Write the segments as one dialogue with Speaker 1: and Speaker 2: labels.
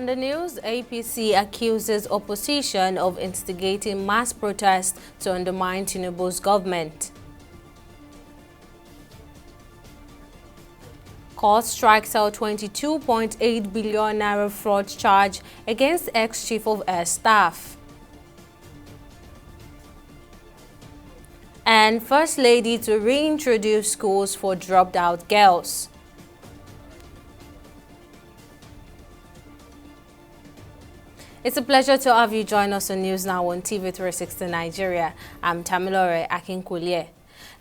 Speaker 1: the news, APC accuses opposition of instigating mass protests to undermine Tinubu's government. Court strikes out 22.8 billion naira fraud charge against ex-chief of air staff. And First Lady to reintroduce schools for dropped-out girls. It's a pleasure to have you join us on News Now on TV360 Nigeria. I'm Tamilore Akinkulie.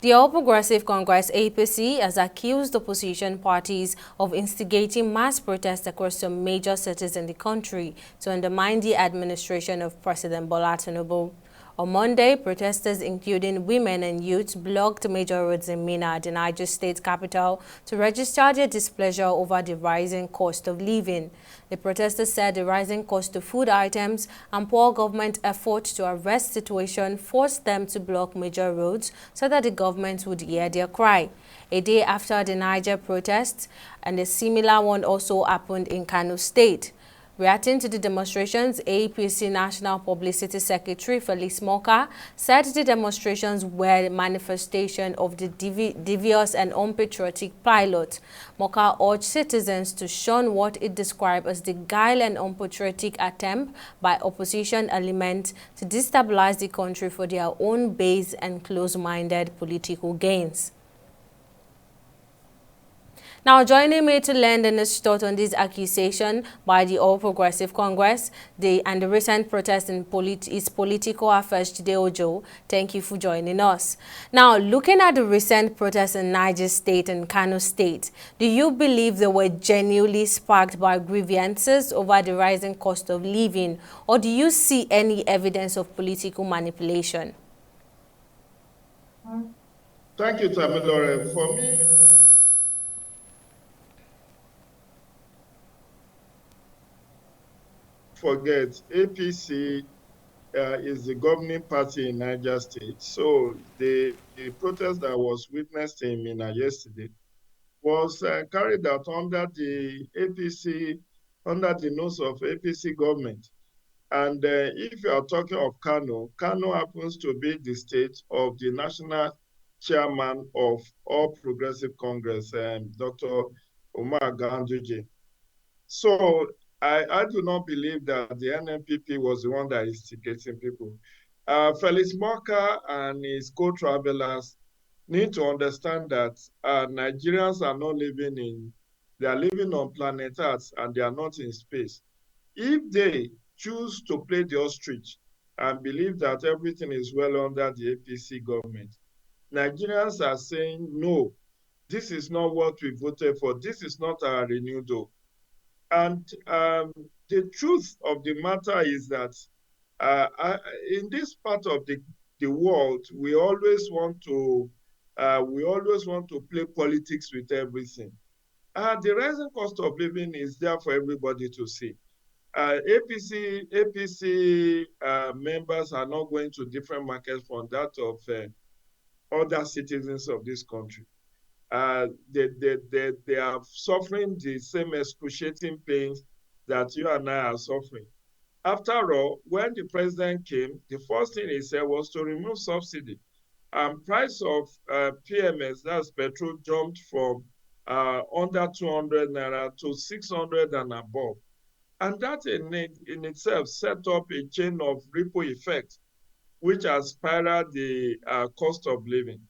Speaker 1: The All Progressive Congress APC has accused opposition parties of instigating mass protests across some major cities in the country to undermine the administration of President Bola Tinubu. On Monday, protesters including women and youths blocked major roads in Minna, the Niger state capital, to register their displeasure over the rising cost of living. The protesters said the rising cost of food items and poor government efforts to arrest the situation forced them to block major roads so that the government would hear their cry. A day after the Niger protests, and a similar one also happened in Kano State. Reacting to the demonstrations, APC National Publicity Secretary Felix Moka said the demonstrations were a manifestation of the devious and unpatriotic pilot. Moka urged citizens to shun what it described as the guile and unpatriotic attempt by opposition elements to destabilize the country for their own base and close-minded political gains. Now, joining me to lend in his thought on this accusation by the All Progressive Congress and the recent protest in political affairs, Jide Ojo. Thank you for joining us. Now, looking at the recent protests in Niger State and Kano State, do you believe they were genuinely sparked by grievances over the rising cost of living, or do you see any evidence of political manipulation?
Speaker 2: Thank you, Tamilore. For me, forget APC is the governing party in Niger State. So the protest that was witnessed in Minna yesterday was carried out under the APC, under the nose of APC government. And if you are talking of Kano, Kano happens to be the state of the national chairman of All Progressive Congress, Dr. Umar Ganduje. So I do not believe that the NNPP was the one that is instigating people. Felix Moka and his co-travelers need to understand that Nigerians are not they are living on planet Earth and they are not in space. If they choose to play the ostrich and believe that everything is well under the APC government, Nigerians are saying, no, this is not what we voted for. This is not our renewed hope. And the truth of the matter is that in this part of the world, we always want to play politics with everything. The rising cost of living is there for everybody to see. APC members are not going to different markets from that of other citizens of this country. They are suffering the same excruciating pains that you and I are suffering. After all, when the president came, the first thing he said was to remove subsidy. And price of PMS, that's petrol, jumped from under 200 naira to 600 and above. And that in itself set up a chain of ripple effect, which has spiraled the cost of living.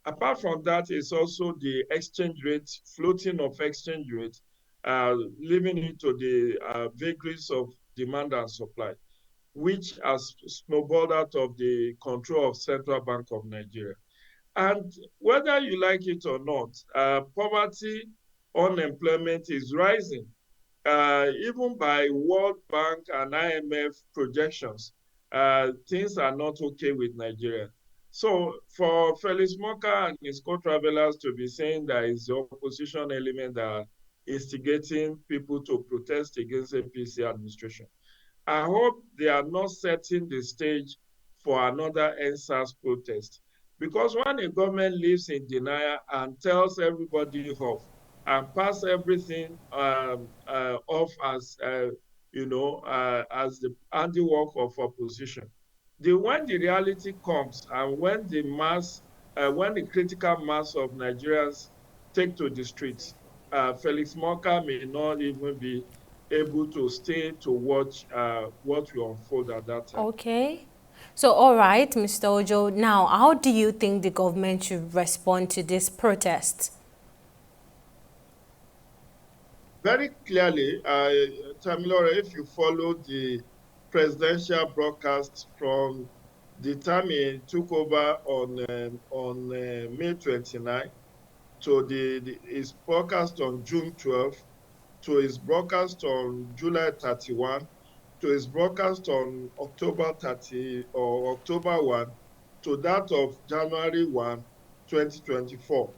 Speaker 2: Apart from that, it's also the exchange rate, floating of exchange rate, leaving into the vagaries of demand and supply, which has snowballed out of the control of Central Bank of Nigeria. And whether you like it or not, poverty, unemployment is rising. Even by World Bank and IMF projections, things are not okay with Nigeria. So for Felix Moka and his co-travelers to be saying that it's the opposition element that are instigating people to protest against APC administration, I hope they are not setting the stage for another NSAS protest. Because when a government lives in denial and tells everybody off and pass everything off as as the handiwork of opposition. When the reality comes and when when the critical mass of Nigerians take to the streets, Felix Morka may not even be able to stay to watch what will unfold at that time.
Speaker 1: Okay. So, all right, Mr. Ojo, now, how do you think the government should respond to this protest?
Speaker 2: Very clearly, Tamilore, if you follow the presidential broadcast from the time he took over on May 29 to his broadcast on June 12, to his broadcast on July 31, to his broadcast on October 30 or October 1, to that of January 1, 2024,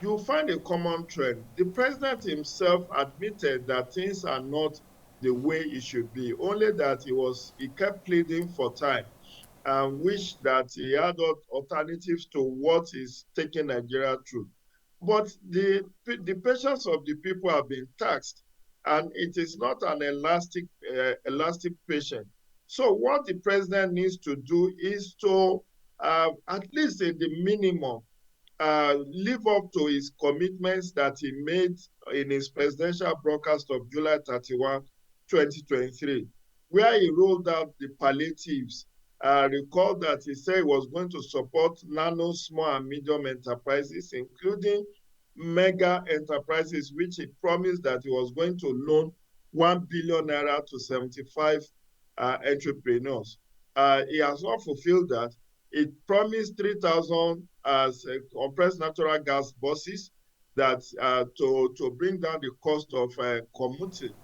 Speaker 2: you'll find a common trend. The president himself admitted that things are not the way it should be, only that he kept pleading for time and wished that he had alternatives to what is taking Nigeria through. But the patience of the people have been taxed, and it is not an elastic patience. So what the president needs to do is to, at least in the minimum, live up to his commitments that he made in his presidential broadcast of July 31, 2023, where he rolled out the palliatives. Recall that he said he was going to support nano, small, and medium enterprises, including mega enterprises, which he promised that he was going to loan 1 billion naira to 75 entrepreneurs. He has not fulfilled that. It promised 3,000 as compressed natural gas buses that to bring down the cost of commuting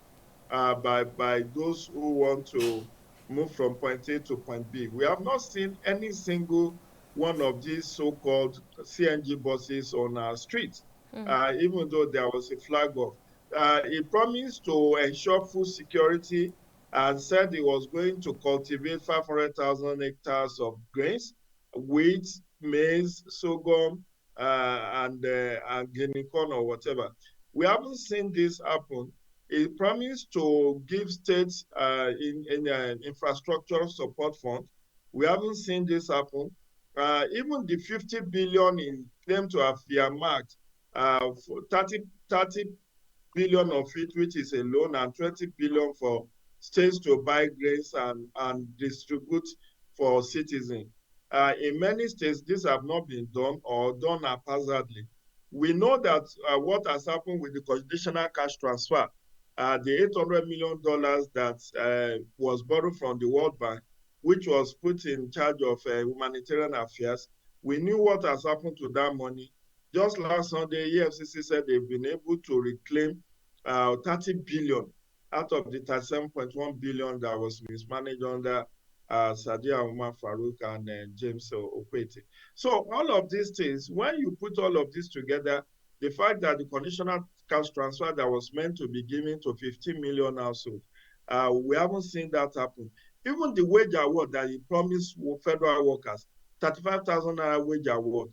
Speaker 2: by those who want to move from point A to point B. We have not seen any single one of these so-called CNG buses on our streets, even though there was a flag off. He promised to ensure food security and said he was going to cultivate 500,000 hectares of grains, wheat, maize, sorghum, and guinea corn or whatever. We haven't seen this happen. He promised to give states in infrastructure support fund. We haven't seen this happen. Even the 50 billion in claim to have earmarked, for 30 billion of it, which is a loan, and 20 billion for states to buy grains and distribute for citizens. In many states, this have not been done or done haphazardly. We know that what has happened with the conditional cash transfer, the $800 million that was borrowed from the World Bank, which was put in charge of humanitarian affairs, we knew what has happened to that money. Just last Sunday, EFCC said they've been able to reclaim 30 billion out of the 37.1 billion that was mismanaged under Sadiya Umar Farouk and James Okwete. So all of these things, when you put all of this together, the fact that the conditional cash transfer that was meant to be given to 15 million households, we haven't seen that happen. Even the wage award that he promised federal workers, 35,000 naira wage award,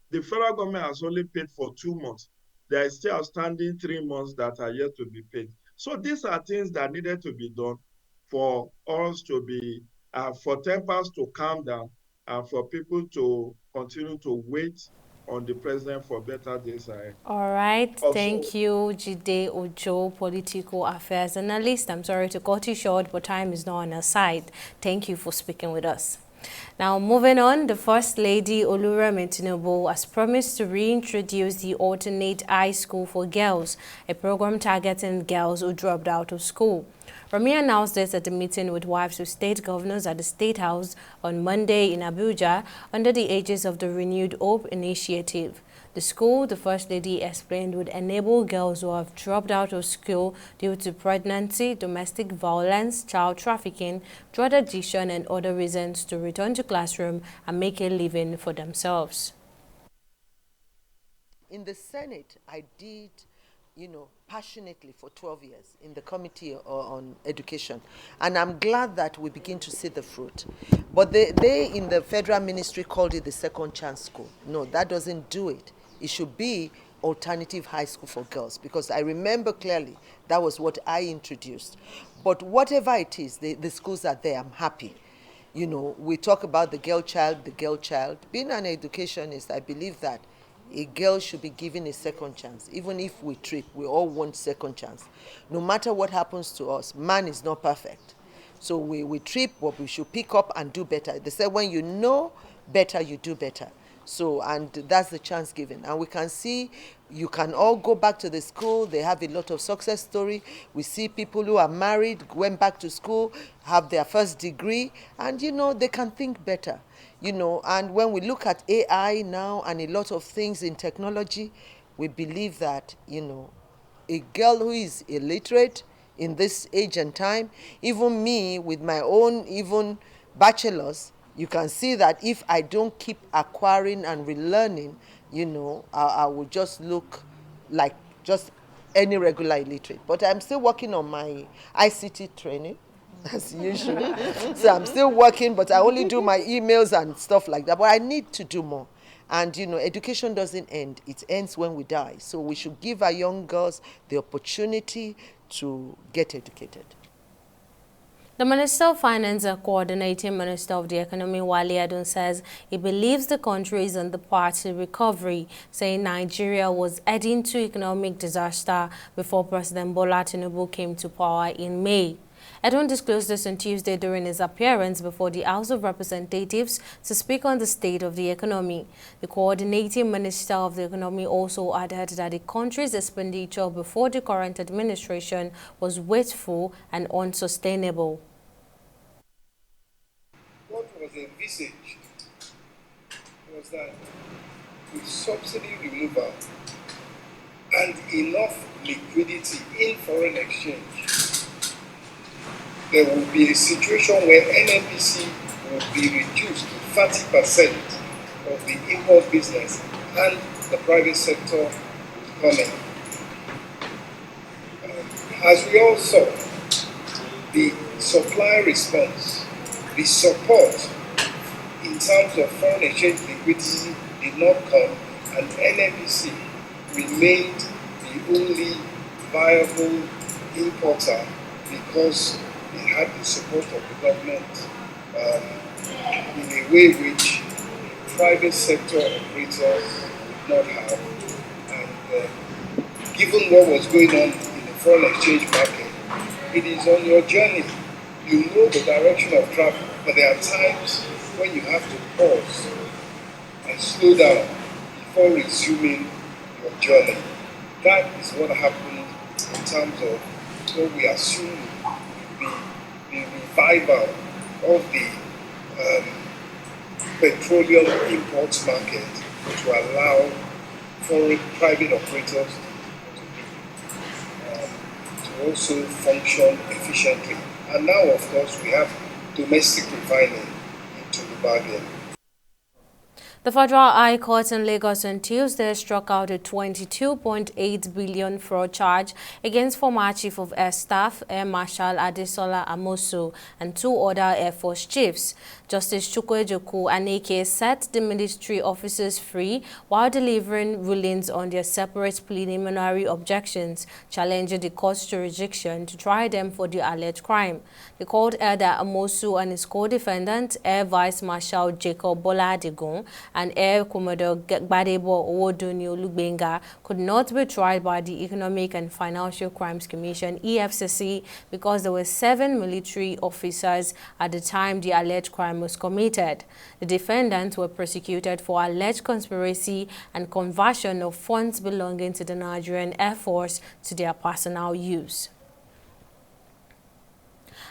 Speaker 2: the federal government has only paid for 2 months. There is still outstanding 3 months that are yet to be paid. So these are things that needed to be done for us to be, for tempers to calm down and for people to continue to wait on the president for better days ahead.
Speaker 1: All right. Also, thank you, Jide Ojo, political affairs analyst. I'm sorry to cut you short, but time is not on our side. Thank you for speaking with us. Now, moving on, the First Lady Oluremi Tinubu has promised to reintroduce the alternate high school for girls, a program targeting girls who dropped out of school. Remi announced this at a meeting with wives of state governors at the State House on Monday in Abuja under the aegis of the Renewed Hope Initiative. The school, the First Lady explained, would enable girls who have dropped out of school due to pregnancy, domestic violence, child trafficking, drug addiction, and other reasons to return to classroom and make a living for themselves.
Speaker 3: In the Senate, I did, passionately for 12 years in the Committee on Education. And I'm glad that we begin to see the fruit. But they in the Federal Ministry called it the Second Chance School. No, that doesn't do it. It should be alternative high school for girls, because I remember clearly that was what I introduced. But whatever it is, the schools are there. I'm happy. You know, we talk about the girl child, the girl child. Being an educationist, I believe that a girl should be given a second chance. Even if we trip, we all want second chance. No matter what happens to us, man is not perfect. So we trip, but we should pick up and do better. They say when you know better, you do better. So, and that's the chance given. And we can see, you can all go back to the school. They have a lot of success story. We see people who are married, went back to school, have their first degree, and, you know, they can think better. You know, and when we look at AI now and a lot of things in technology, we believe that, you know, a girl who is illiterate in this age and time, even me with my own even bachelor's, you can see that if I don't keep acquiring and relearning, you know, I will just look like just any regular illiterate. But I'm still working on my ICT training, as usual. So I'm still working, but I only do my emails and stuff like that. But I need to do more. And, you know, education doesn't end. It ends when we die. So we should give our young girls the opportunity to get educated.
Speaker 1: The Minister of Finance and Coordinating Minister of the Economy, Wale Adun, says he believes the country is on the path to recovery, saying Nigeria was heading to economic disaster before President Bola Tinubu came to power in May. Adun disclosed this on Tuesday during his appearance before the House of Representatives to speak on the state of the economy. The Coordinating Minister of the Economy also added that the country's expenditure before the current administration was wasteful and unsustainable.
Speaker 4: What was envisaged was that with subsidy removal and enough liquidity in foreign exchange, there will be a situation where NNPC will be reduced to 30% of the import business and the private sector will come in. As we all saw, the supply response, the support in terms of foreign exchange liquidity did not come, and NNPC remained the only viable importer because it had the support of the government in a way which private sector operators did not have. And given what was going on in the foreign exchange market, it is on your journey. You know the direction of travel, but there are times when you have to pause and slow down before resuming your journey. That is what happened in terms of what we assume the revival of the petroleum imports market to allow foreign private operators to also function efficiently. And now, of course, we have domestic refining into the bargain.
Speaker 1: The Federal High Court in Lagos on Tuesday struck out a 22.8 billion fraud charge against former Chief of Air Staff, Air Marshal Adesola Amosu, and two other Air Force chiefs. Justice Chukwuejoku Aneke set the military officers free while delivering rulings on their separate preliminary objections, challenging the court's jurisdiction to try them for the alleged crime. The court held that Amosu and his co-defendant, Air Vice Marshal Jacob Boladigun, and Air Commodore Gbadebo Owodunni Olugbenga could not be tried by the Economic and Financial Crimes Commission, EFCC, because there were 7 military officers at the time the alleged crime was committed. The defendants were prosecuted for alleged conspiracy and conversion of funds belonging to the Nigerian Air Force to their personal use.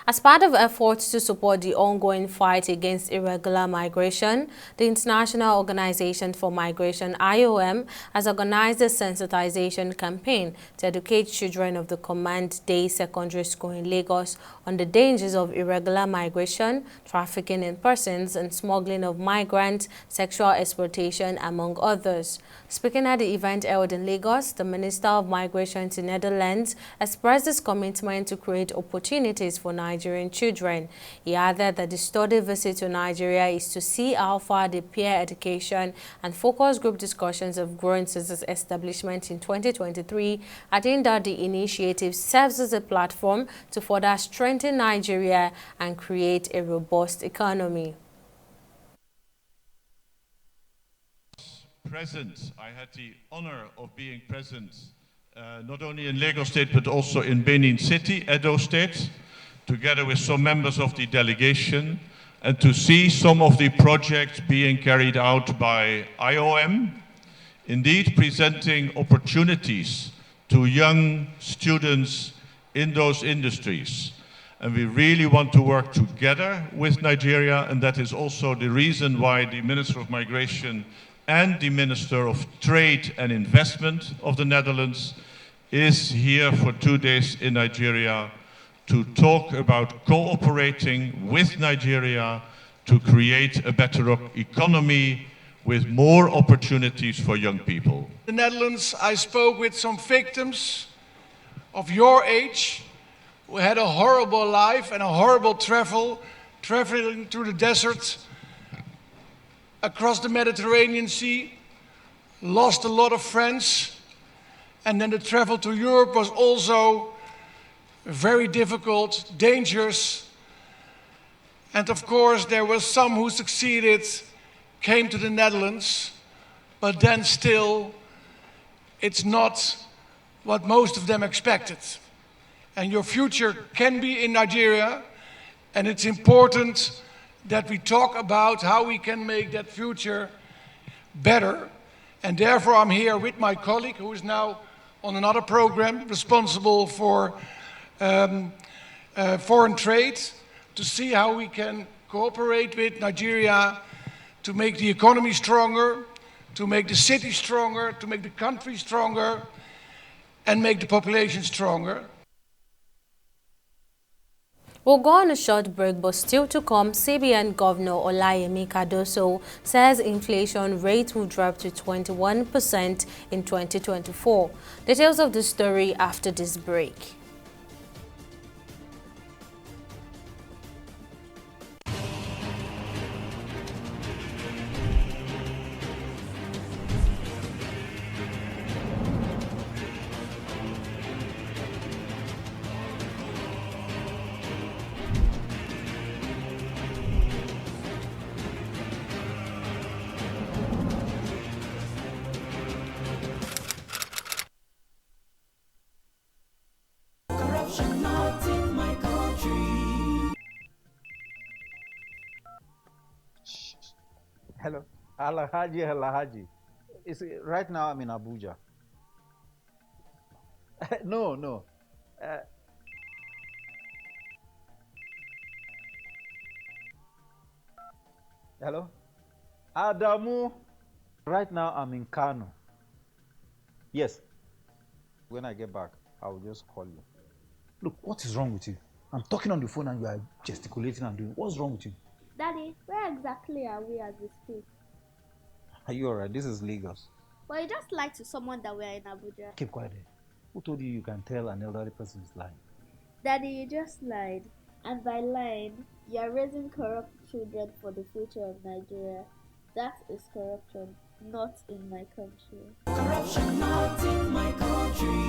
Speaker 1: As part of efforts to support the ongoing fight against irregular migration, the International Organization for Migration, IOM, has organized a sensitization campaign to educate children of the Command Day Secondary School in Lagos on the dangers of irregular migration, trafficking in persons, and smuggling of migrants, sexual exploitation, among others. Speaking at the event held in Lagos, the Minister of Migration to Netherlands expressed his commitment to create opportunities for Nigerians Nigerian children. He added that the study visit to Nigeria is to see how far the peer education and focus group discussions have grown since its establishment in 2023, adding that the initiative serves as a platform to further strengthen Nigeria and create a robust economy.
Speaker 5: Present. I had the honor of being present not only in Lagos State but also in Benin City, Edo State, together with some members of the delegation, and to see some of the projects being carried out by IOM, indeed presenting opportunities to young students in those industries. And we really want to work together with Nigeria, and that is also the reason why the Minister of Migration and the Minister of Trade and Investment of the Netherlands is here for 2 days in Nigeria to talk about cooperating with Nigeria to create a better economy with more opportunities for young people.
Speaker 6: In the Netherlands, I spoke with some victims of your age who had a horrible life and a horrible traveling through the desert, across the Mediterranean Sea, lost a lot of friends, and then the travel to Europe was also very difficult, dangerous, and of course there were some who succeeded, came to the Netherlands, but then still it's not what most of them expected. And your future can be in Nigeria, and it's important that we talk about how we can make that future better. And therefore I'm here with my colleague who is now on another program responsible for foreign trade, to see how we can cooperate with Nigeria to make the economy stronger, to make the city stronger, to make the country stronger, and make the population stronger.
Speaker 1: We'll go on a short break, but still to come, CBN Governor Olayemi Cardoso says inflation rate will drop to 21% in 2024. Details of the story after this break.
Speaker 7: Hello, Alhaji. Right now I'm in Abuja. No. Hello, Adamu. Right now I'm in Kano. Yes. When I get back, I'll just call you. Look, what is wrong with you? I'm talking on the phone and you are gesticulating and doing. What's wrong with you?
Speaker 8: Daddy, where exactly are we as we speak?
Speaker 7: Are you alright? This is Lagos.
Speaker 8: Well, you just lied to someone that we are in Abuja.
Speaker 7: Keep quiet. Who told you you can tell an elderly person is lying?
Speaker 8: Daddy, you just lied. And by lying, you are raising corrupt children for the future of Nigeria. That is corruption, not in my country. Corruption, not in my country.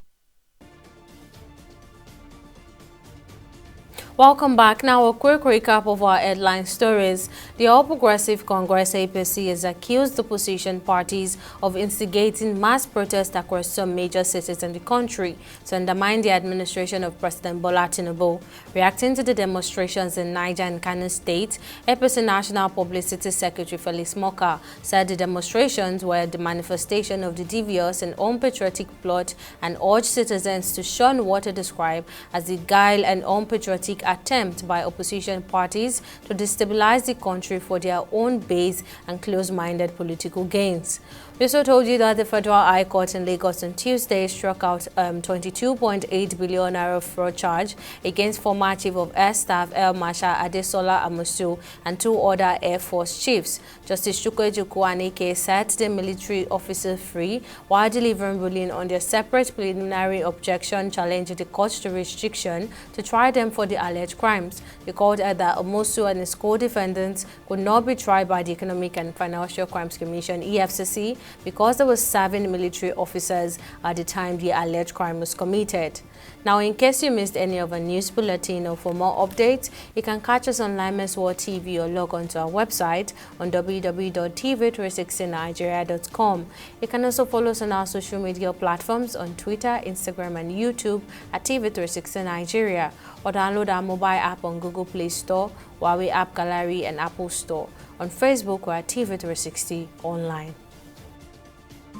Speaker 1: Welcome back. Now a quick recap of our headline stories. The All Progressive Congress APC has accused the opposition parties of instigating mass protests across some major cities in the country to undermine the administration of President Bola Tinubu. Reacting to the demonstrations in Niger and Kano State, APC National Publicity Secretary Felix Moka said the demonstrations were the manifestation of the devious and unpatriotic plot and urged citizens to shun what he described as the guile and unpatriotic attempt by opposition parties to destabilize the country for their own base and close-minded political gains. We also told you that the Federal High Court in Lagos on Tuesday struck out 22.8 billion naira fraud charge against former Chief of Air Staff Air Marshal Adesola Amusu and 2 other Air Force chiefs. Justice Chukwuejuku Aneke set the military officers free while delivering ruling on their separate preliminary objection challenging the court's jurisdiction to try them for the alleged alleged crimes. The court added that Omosu and his co-defendants could not be tried by the Economic and Financial Crimes Commission (EFCC) because they were serving military officers at the time the alleged crime was committed. Now, in case you missed any of our news bulletin or for more updates, you can catch us on Lime's World TV or log on to our website on www.tv360nigeria.com. You can also follow us on our social media platforms on Twitter, Instagram, and YouTube at TV360 Nigeria, or download our mobile app on Google Play Store, Huawei App Gallery, and Apple Store. On Facebook, we're at TV360 Online.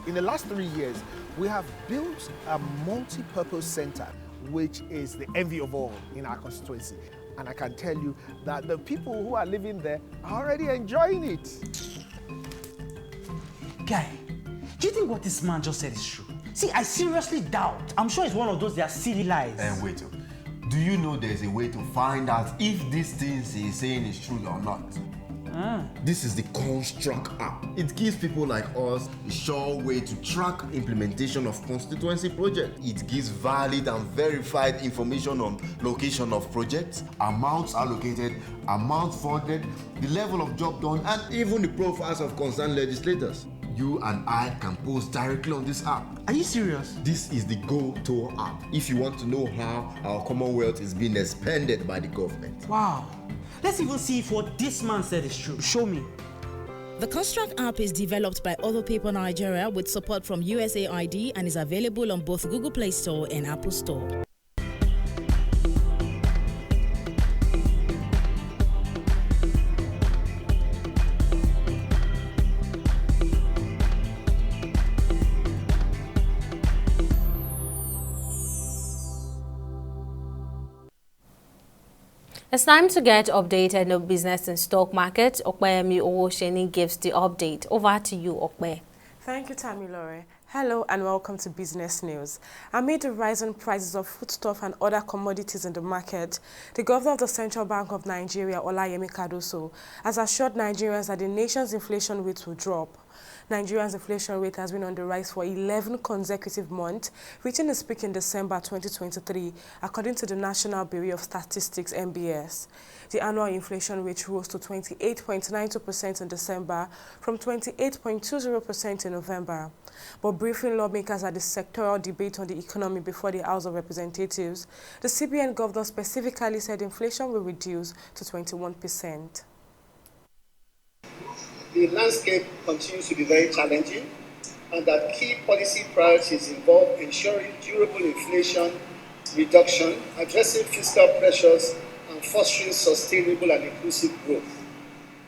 Speaker 9: In the last 3 years, we have built a multi-purpose center, which is the envy of all in our constituency. And I can tell you that the people who are living there are already enjoying it.
Speaker 10: Guy, do you think what this man just said is true? See, I seriously doubt. I'm sure it's one of those their silly lies.
Speaker 11: And wait, do you know there's a way to find out if these things he's saying is true or not? This is the Construct app. It gives people like us a sure way to track implementation of constituency projects. It gives valid and verified information on location of projects, amounts allocated, amount funded, the level of job done, and even the profiles of concerned legislators. You and I can post directly on this app.
Speaker 10: Are you serious?
Speaker 11: This is the Go-To app if you want to know how our Commonwealth is being expanded by the government.
Speaker 10: Wow. Let's even see if what this man said is true. Show me.
Speaker 12: The Construct app is developed by Other Paper Nigeria with support from USAID and is available on both Google Play Store and Apple Store.
Speaker 1: It's time to get updated on business and stock market. Okpeyemi Owosheni gives the update. Over to you, Okpe.
Speaker 13: Thank you, Tamilore. Hello and welcome to Business News. Amid the rising prices of foodstuff and other commodities in the market, the governor of the Central Bank of Nigeria, Olayemi Cardoso, has assured Nigerians that the nation's inflation rate will drop. Nigeria's inflation rate has been on the rise for 11 consecutive months, reaching its peak in December 2023, according to the National Bureau of Statistics, NBS. The annual inflation rate rose to 28.92% in December from 28.20% in November. But briefing lawmakers at the sectoral debate on the economy before the House of Representatives, the CBN governor specifically said inflation will reduce to 21%.
Speaker 4: The landscape continues to be very challenging, and that key policy priorities involve ensuring durable inflation reduction, addressing fiscal pressures, and fostering sustainable and inclusive growth.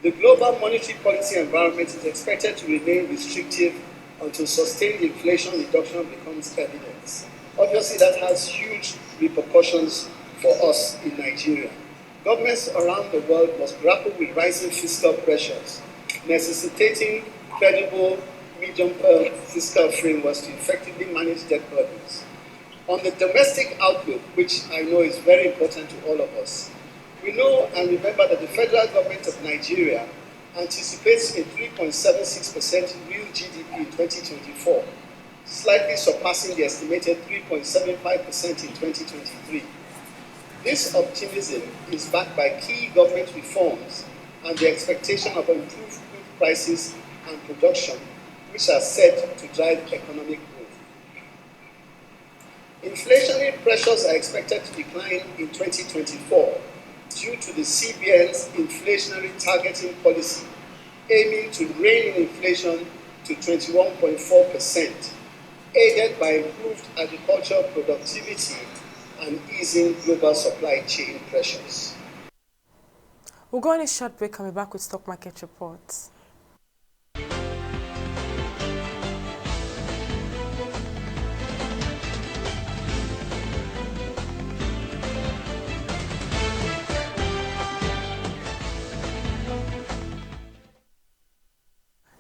Speaker 4: The global monetary policy environment is expected to remain restrictive until sustained inflation reduction becomes evident. Obviously, that has huge repercussions for us in Nigeria. Governments around the world must grapple with rising fiscal pressures, necessitating credible medium-term fiscal frameworks to effectively manage debt burdens. On the domestic outlook, which I know is very important to all of us, we know and remember that the federal government of Nigeria anticipates a 3.76% real GDP in 2024, slightly surpassing the estimated 3.75% in 2023. This optimism is backed by key government reforms and the expectation of improved food prices and production, which are set to drive economic growth. Inflationary pressures are expected to decline in 2024 due to the CBN's inflationary targeting policy, aiming to rein in inflation to 21.4%, aided by improved agricultural productivity and easing global supply chain pressures.
Speaker 13: We'll go on a short break and be back with stock market reports.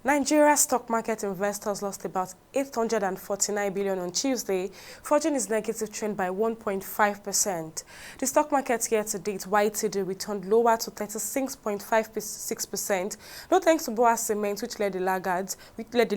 Speaker 13: Nigeria's stock market investors lost about 849 billion on Tuesday, forging its negative trend by 1.5%. The stock market year-to-date YTD returned lower to 36.56%, no thanks to Boa Cement, which led the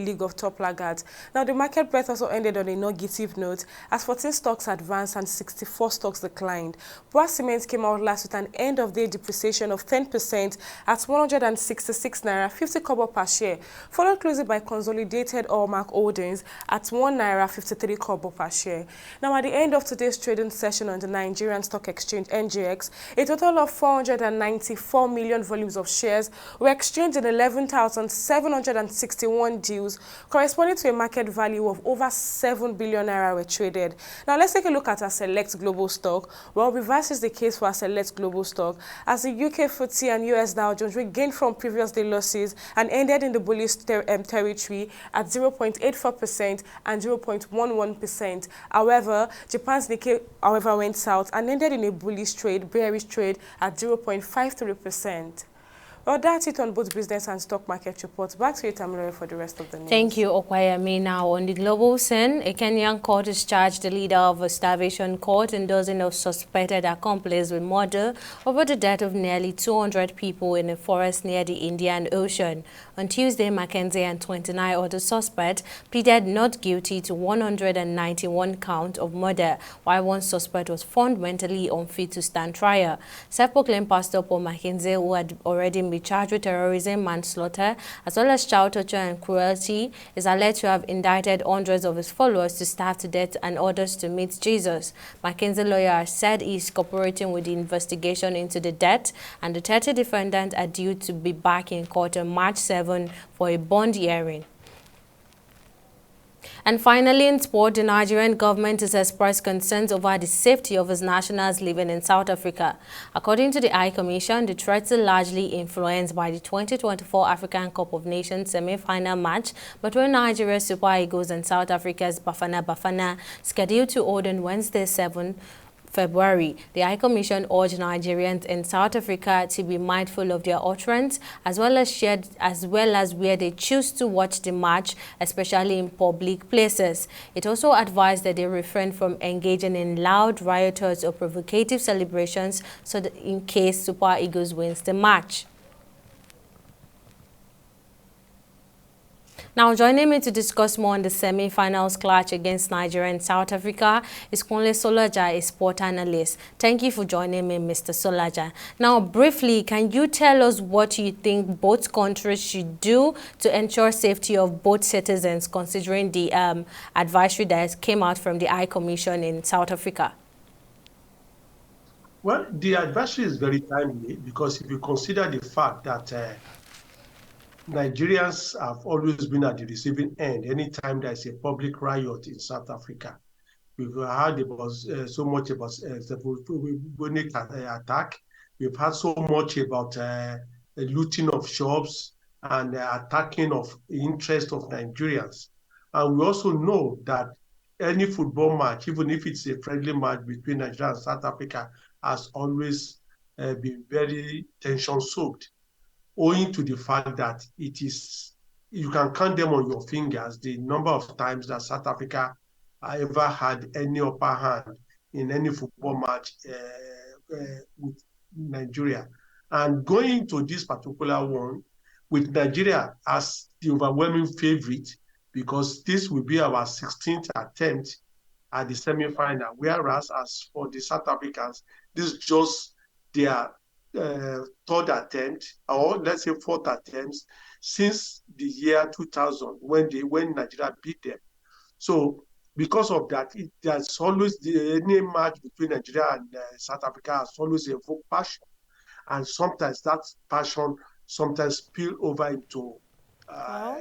Speaker 13: league of top laggards. Now, the market breadth also ended on a negative note, as 14 stocks advanced and 64 stocks declined. Boa Cement came out last with an end-of-day depreciation of 10% at 166 naira 50 kobo per share, followed closely by consolidated Allmark Holdings at 1 naira 53 kobo per share. Now, at the end of today's trading session on the Nigerian Stock Exchange (NGX), a total of 494 million volumes of shares were exchanged in 11,761 deals, corresponding to a market value of over 7 billion naira were traded. Now, let's take a look at our select global stock. Well, reverse is the case for our select global stock, as the UK FTSE and US Dow Jones regained from previous day losses and ended in the bullish territory at 0.84% and 0.11%. However, Japan's Nikkei, went south and ended in a bearish trade at 0.53%. Well, that's it on both business and stock market reports. Back to you, Tamilore, for the rest of the news.
Speaker 1: Thank you, Okwayami. Now, on the global scene, a Kenyan court has charged the leader of a starvation court and dozens of suspected accomplices with murder over the death of nearly 200 people in a forest near the Indian Ocean. On Tuesday, Mackenzie and 29 other suspects pleaded not guilty to 191 counts of murder, while one suspect was found mentally unfit to stand trial. Self-proclaimed Pastor Paul Mackenzie, who had already been charged with terrorism, manslaughter, as well as child torture and cruelty, is alleged to have indicted hundreds of his followers to starve to death and others to meet Jesus. Mackenzie's lawyer said he is cooperating with the investigation into the death, and the 30 defendants are due to be back in court on March 7 for a bond hearing. And finally, in sport, the Nigerian government has expressed concerns over the safety of its nationals living in South Africa. According to the High Commission, the threats are largely influenced by the 2024 African Cup of Nations semi-final match between Nigeria's Super Eagles and South Africa's Bafana Bafana, scheduled to hold on Wednesday, 7 February. The High Commission urged Nigerians in South Africa to be mindful of their utterance, as well as where they choose to watch the match, especially in public places. It also advised that they refrain from engaging in loud, riotous or provocative celebrations so that in case Super Eagles wins the match. Now, joining me to discuss more on the semi-finals clash against Nigeria and South Africa is Kunle Solaja, a sport analyst. Thank you for joining me, Mr. Solaja. Now, briefly, can you tell us what you think both countries should do to ensure safety of both citizens, considering the advisory that came out from the High Commission in South Africa?
Speaker 14: Well, the advisory is very timely because if you consider the fact that Nigerians have always been at the receiving end anytime there is a public riot in South Africa. We've heard about so much about the Bubonic attack. We've heard so much about looting of shops and attacking of interest of Nigerians. And we also know that any football match, even if it's a friendly match between Nigeria and South Africa, has always been very tension-soaked, owing to the fact that it is, you can count them on your fingers, the number of times that South Africa ever had any upper hand in any football match with Nigeria. And going to this particular one, with Nigeria as the overwhelming favorite, because this will be our 16th attempt at the semi-final, whereas as for the South Africans, this is just their third attempt, or let's say fourth attempt, since the year 2000 when Nigeria beat them. So because of that, there's always any match between Nigeria and South Africa has always evoked passion, and sometimes that passion sometimes spill over into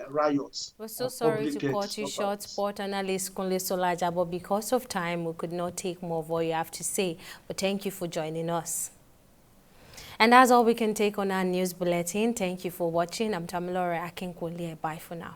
Speaker 14: riots.
Speaker 1: We're so sorry to cut you short, sport analyst Kunle Solaja, but because of time, we could not take more of what you have to say. But thank you for joining us. And that's all we can take on our news bulletin. Thank you for watching. I'm Tamilore Akinkwulie. Bye for now.